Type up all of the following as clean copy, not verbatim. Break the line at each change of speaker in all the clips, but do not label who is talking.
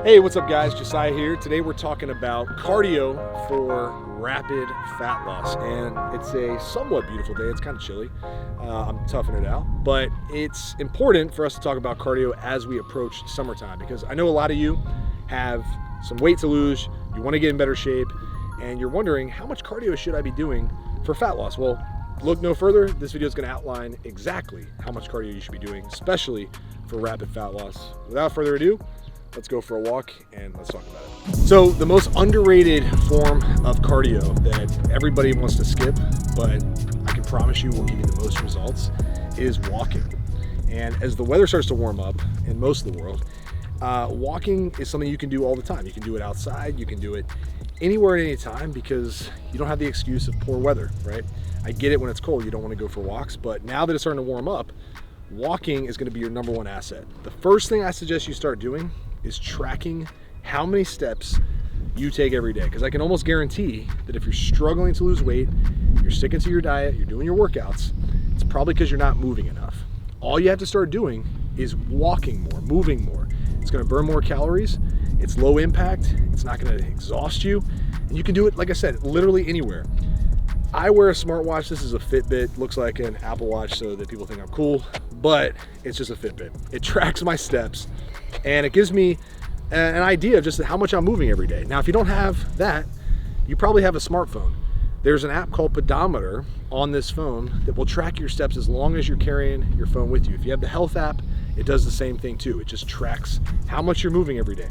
Hey, what's up guys? Josiah here. Today we're talking about cardio for rapid fat loss, and it's a somewhat beautiful day. It's kind of chilly. I'm toughing it out, but it's important for us to talk about cardio as we approach summertime, because I know a lot of you have some weight to lose, you want to get in better shape, and you're wondering, how much cardio should I be doing for fat loss? Well, look no further. This video is going to outline exactly how much cardio you should be doing, especially for rapid fat loss. Without further ado, let's go for a walk and let's talk about it. So the most underrated form of cardio that everybody wants to skip, but I can promise you will give you the most results, is walking. And as the weather starts to warm up in most of the world, walking is something you can do all the time. You can do it outside, you can do it anywhere at any time, because you don't have the excuse of poor weather, right? I get it when it's cold, you don't want to go for walks, but now that it's starting to warm up, walking is going to be your number one asset. The first thing I suggest you start doing is tracking how many steps you take every day, because I can almost guarantee that if you're struggling to lose weight, you're sticking to your diet, you're doing your workouts, it's probably because you're not moving enough. All you have to start doing is walking more, moving more. It's going to burn more calories, it's low impact, it's not going to exhaust you, and you can do it, like I said, literally anywhere. I wear a smartwatch. This is a Fitbit, looks like an Apple Watch so that people think I'm cool, but it's just a Fitbit. It tracks my steps and it gives me an idea of just how much I'm moving every day. Now, if you don't have that, you probably have a smartphone. There's an app called Pedometer on this phone that will track your steps as long as you're carrying your phone with you. If you have the Health app, it does the same thing too. It just tracks how much you're moving every day.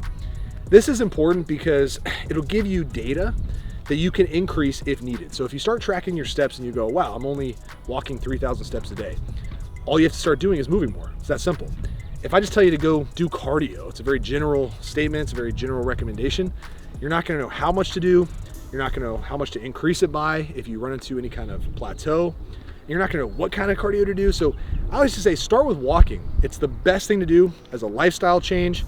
This is important because it'll give you data that you can increase if needed. So if you start tracking your steps and you go, wow, I'm only walking 3,000 steps a day, all you have to start doing is moving more. It's that simple. If I just tell you to go do cardio, it's a very general statement, it's a very general recommendation. You're not gonna know how much to do, you're not gonna know how much to increase it by if you run into any kind of plateau, you're not gonna know what kind of cardio to do. So I always just say, start with walking. It's the best thing to do as a lifestyle change.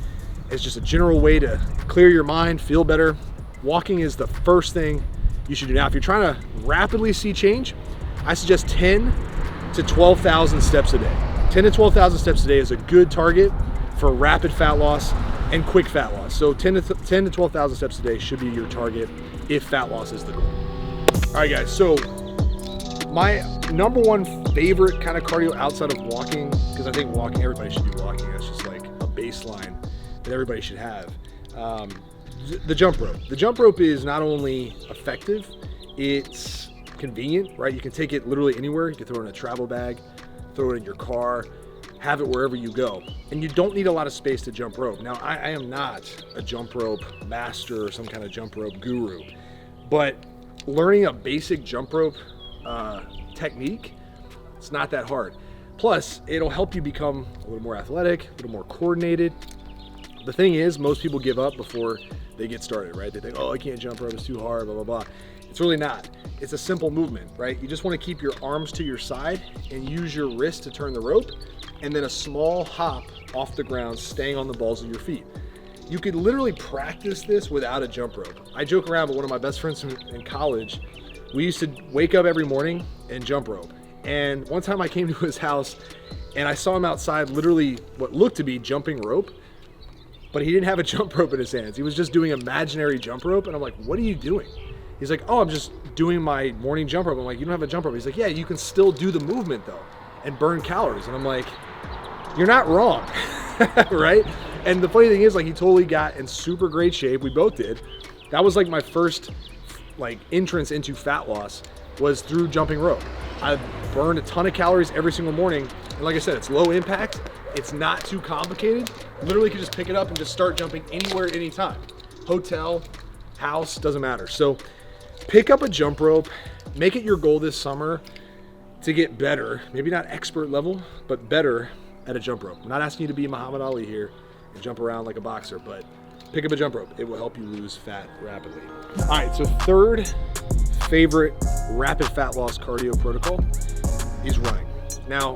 It's just a general way to clear your mind, feel better. Walking is the first thing you should do. Now, if you're trying to rapidly see change, I suggest 10 to 12,000 steps a day. 10 to 12,000 steps a day is a good target for rapid fat loss and quick fat loss. So 10 to 12,000 steps a day should be your target if fat loss is the goal. All right, guys, so my number one favorite kind of cardio outside of walking, because I think walking, everybody should do walking. That's just like a baseline that everybody should have. The jump rope. The jump rope is not only effective, it's convenient, right? You can take it literally anywhere. You can throw it in a travel bag, throw it in your car, have it wherever you go. And you don't need a lot of space to jump rope. Now, I am not a jump rope master or some kind of jump rope guru, but learning a basic jump rope technique, it's not that hard. Plus, it'll help you become a little more athletic, a little more coordinated. The thing is, most people give up before they get started, right? They think, oh, I can't jump rope, it's too hard, blah, blah, blah. It's really not. It's a simple movement, right? You just want to keep your arms to your side and use your wrist to turn the rope, and then a small hop off the ground, staying on the balls of your feet. You could literally practice this without a jump rope. I joke around, but one of my best friends in college, we used to wake up every morning and jump rope. And one time I came to his house and I saw him outside literally what looked to be jumping rope, but he didn't have a jump rope in his hands. He was just doing imaginary jump rope. And I'm like, what are you doing? He's like, oh, I'm just doing my morning jump rope. I'm like, you don't have a jump rope. He's like, yeah, you can still do the movement though and burn calories. And I'm like, you're not wrong, right? And the funny thing is, like, he totally got in super great shape. We both did. That was like my first entrance into fat loss, was through jumping rope. I burned a ton of calories every single morning. And like I said, it's low impact. It's not too complicated. Literally could just pick it up and just start jumping anywhere at any time. Hotel, house, doesn't matter. So pick up a jump rope, make it your goal this summer to get better, maybe not expert level, but better at a jump rope. I'm not asking you to be Muhammad Ali here and jump around like a boxer, but pick up a jump rope. It will help you lose fat rapidly. All right, so third favorite rapid fat loss cardio protocol is running. Now,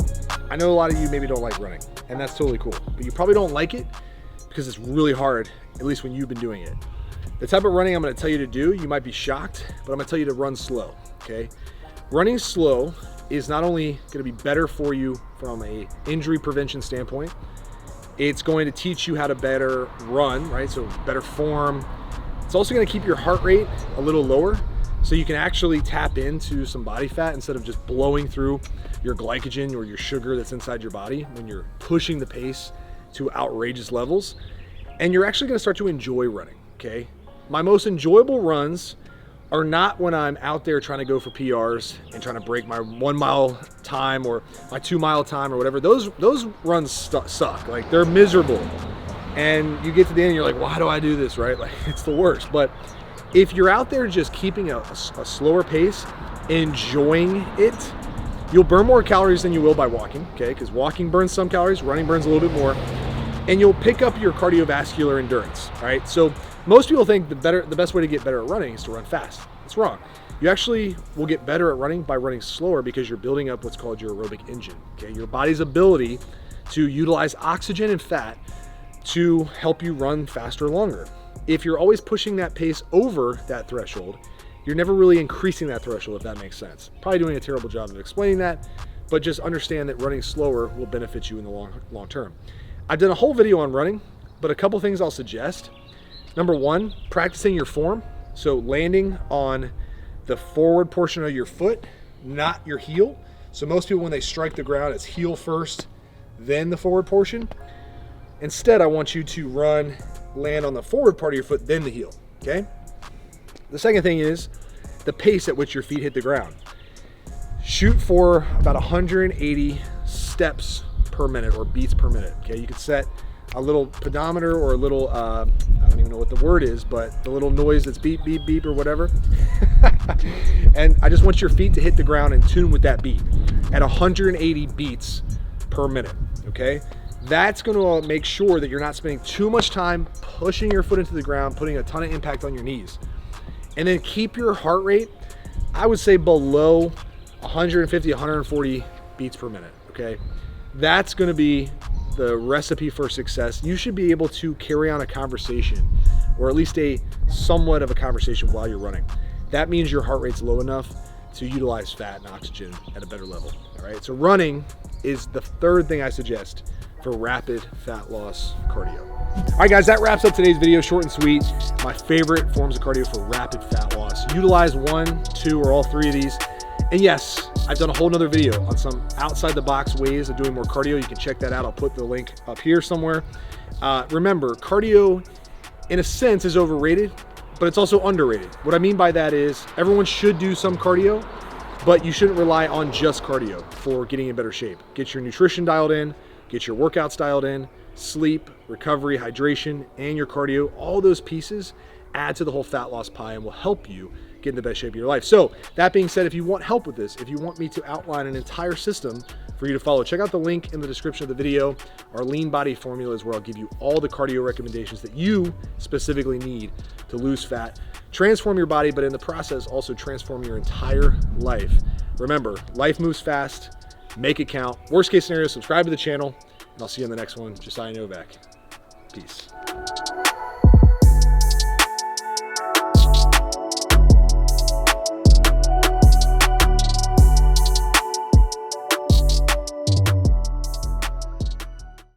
I know a lot of you maybe don't like running, and that's totally cool, but you probably don't like it because it's really hard, at least when you've been doing it. The type of running I'm gonna tell you to do, you might be shocked, but I'm gonna tell you to run slow, okay? Running slow is not only gonna be better for you from a injury prevention standpoint, It's going to teach you how to better run, right? So better form. It's also going to keep your heart rate a little lower, so you can actually tap into some body fat instead of just blowing through your glycogen or your sugar that's inside your body when you're pushing the pace to outrageous levels. And you're actually going to start to enjoy running, okay? My most enjoyable runs are not when I'm out there trying to go for PRs and trying to break my 1 mile time or my 2 mile time or whatever. Those runs suck. Like, they're miserable. And you get to the end and you're like, why do I do this, right? Like, it's the worst. But if you're out there just keeping a slower pace, enjoying it, you'll burn more calories than you will by walking, okay? Because walking burns some calories, running burns a little bit more, and you'll pick up your cardiovascular endurance, right? So most people think the best way to get better at running is to run fast. It's wrong. You actually will get better at running by running slower because you're building up what's called your aerobic engine, okay? Your body's ability to utilize oxygen and fat to help you run faster longer. If you're always pushing that pace over that threshold, you're never really increasing that threshold, if that makes sense. Probably doing a terrible job of explaining that, but just understand that running slower will benefit you in the long term. I've done a whole video on running, but a couple things I'll suggest. Number one, practicing your form. So landing on the forward portion of your foot, not your heel. So most people, when they strike the ground, it's heel first, then the forward portion. Instead, I want you to land on the forward part of your foot, then the heel, okay? The second thing is the pace at which your feet hit the ground. Shoot for about 180 steps per minute or beats per minute, okay? You could set a little pedometer or a little, I don't even know what the word is, but the little noise that's beep, beep, beep or whatever. And I just want your feet to hit the ground in tune with that beat at 180 beats per minute, okay? That's gonna make sure that you're not spending too much time pushing your foot into the ground, putting a ton of impact on your knees. And then keep your heart rate, I would say below 150, 140 beats per minute, okay? That's gonna be the recipe for success. You should be able to carry on a conversation, or at least a somewhat of a conversation while you're running. That means your heart rate's low enough to utilize fat and oxygen at a better level, all right? So running is the third thing I suggest for rapid fat loss cardio. All right, guys, that wraps up today's video. Short and sweet. My favorite forms of cardio for rapid fat loss. Utilize 1, 2, or all 3 of these. And yes, I've done a whole nother video on some outside the box ways of doing more cardio. You can check that out. I'll put the link up here somewhere. Remember, cardio, in a sense, is overrated, but it's also underrated. What I mean by that is everyone should do some cardio, but you shouldn't rely on just cardio for getting in better shape. Get your nutrition dialed in, get your workouts dialed in, sleep, recovery, hydration, and your cardio. All those pieces add to the whole fat loss pie and will help you get in the best shape of your life. So that being said, if you want help with this, if you want me to outline an entire system for you to follow, check out the link in the description of the video. Our lean body formula is where I'll give you all the cardio recommendations that you specifically need to lose fat, transform your body, but in the process also transform your entire life. Remember, life moves fast, make it count. Worst case scenario, subscribe to the channel, and I'll see you in the next one. Josiah Novak. Peace.